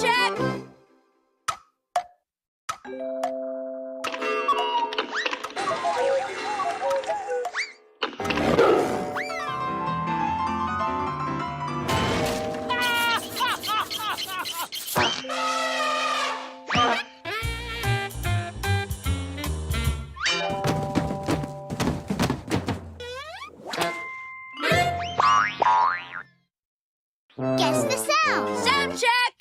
check. Guess the sound. Sound check.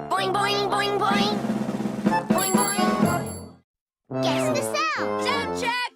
Boing, boing, boing, boing. Boing, boing. Guess the sound. Sound check.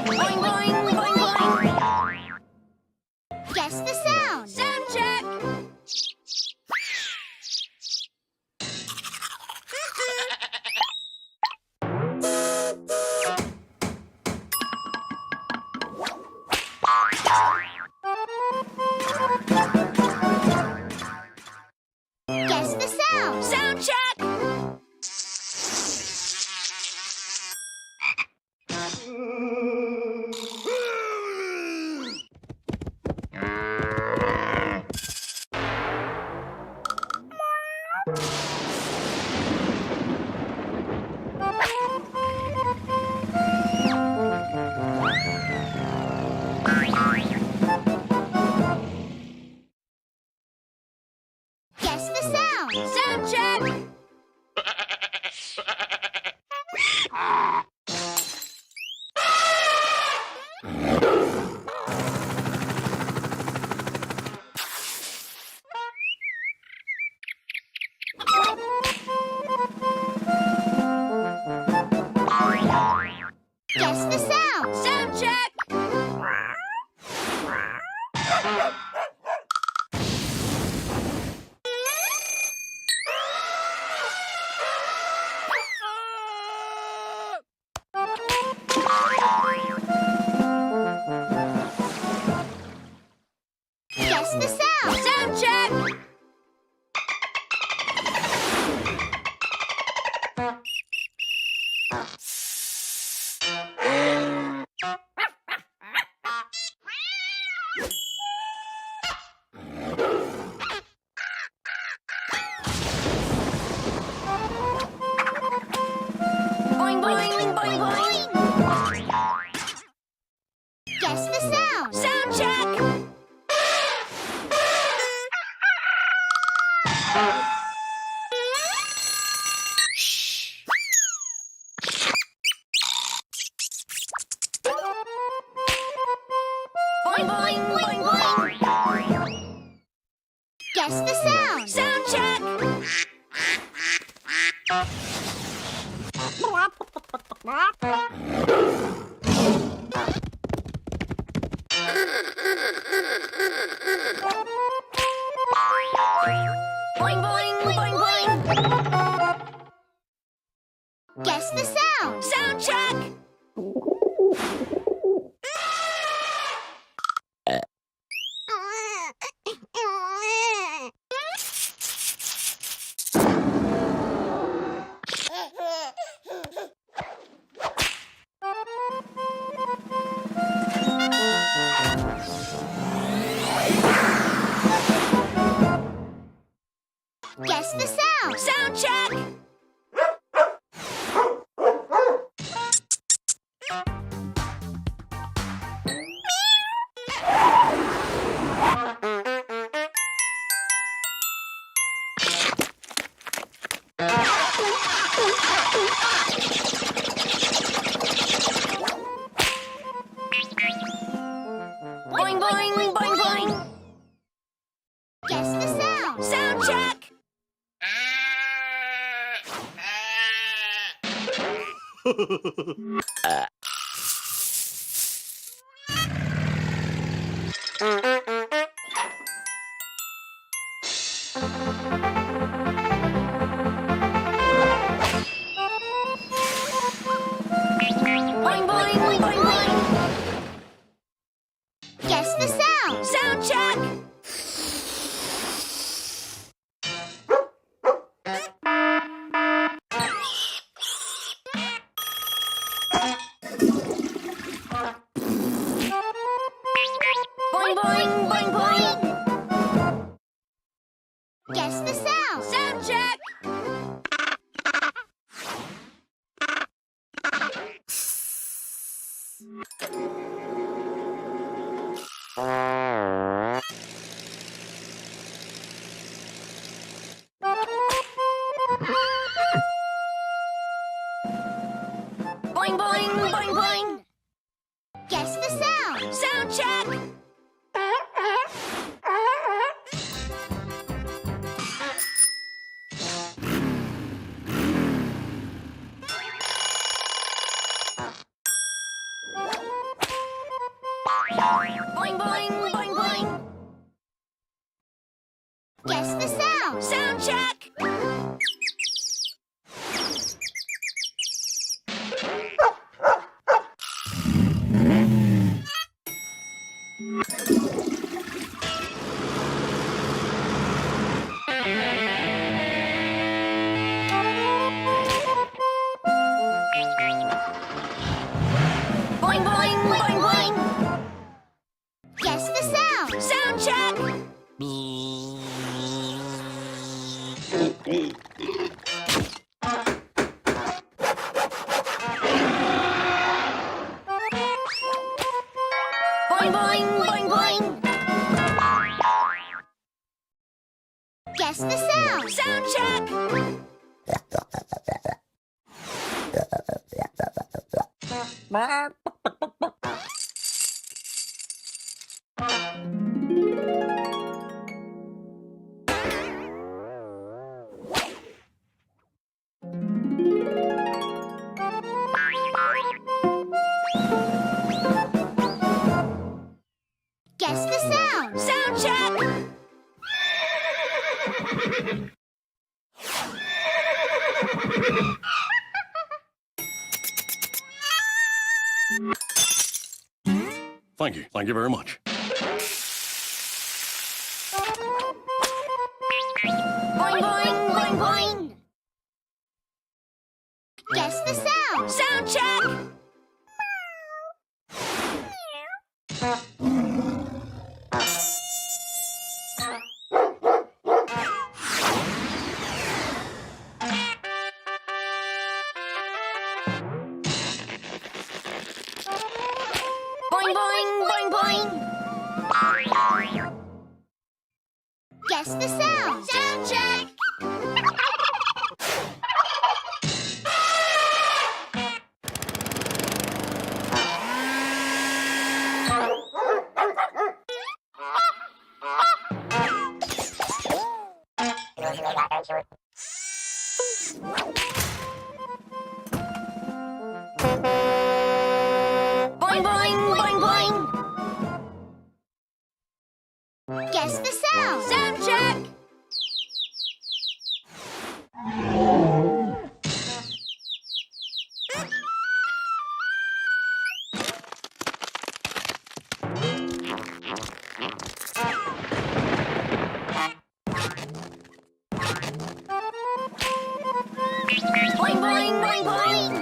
Boing, boing, boing, boing. Guess the sound. Sound check. Guess the sound. Sound check. Guess the sound. Sound check. Guess the sound. Sound check. Guess the sound. Sound check. Boing, boing, boing, boing. Guess the sound. Sound check. Boing, boing, boing, boing. Guess the sound. Sound check. Boing, boing, boing, boing. Guess the sound. Sound check. Guess the sound. Sound check. Boing, boing, boing, boing. Guess the sound. Sound check. Boing, boing, boing, boing. Guess the sound. Sound check. Boing, boing, boing, boing. Guess the sound. Sound check. Boing, boing, boing, boing. Guess the sound. Sound check. Boing, boing, boing, boing. Guess the sound. Sound check. Boing, boing, boing, boing. Guess the sound. Sound check. Boing, boing, boing, boing. Guess the sound. Sound check. Guess the sound. Sound check. Thank you. Thank you very much. Boing, boing, boing, boing. Guess the sound. Sound check. Boing, boing, boing, boing. Guess the sound. Sound check. Boing, boing, boing, boing. Guess the sound. Sound check. Boing, boing, boing, boing.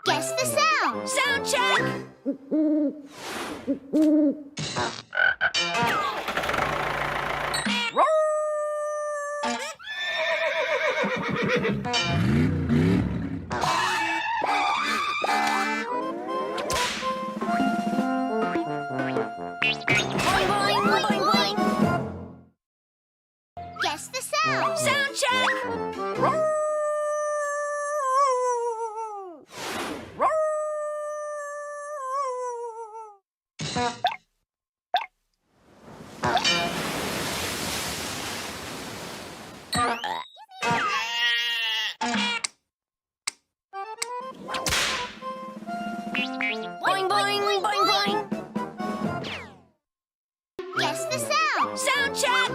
Guess the sound. Sound check. Boing, boing, boing, boing. Guess the sound. Sound check. Boing, boing, boing, boing. Guess the sound. Sound check.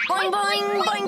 Boing, boing, boing,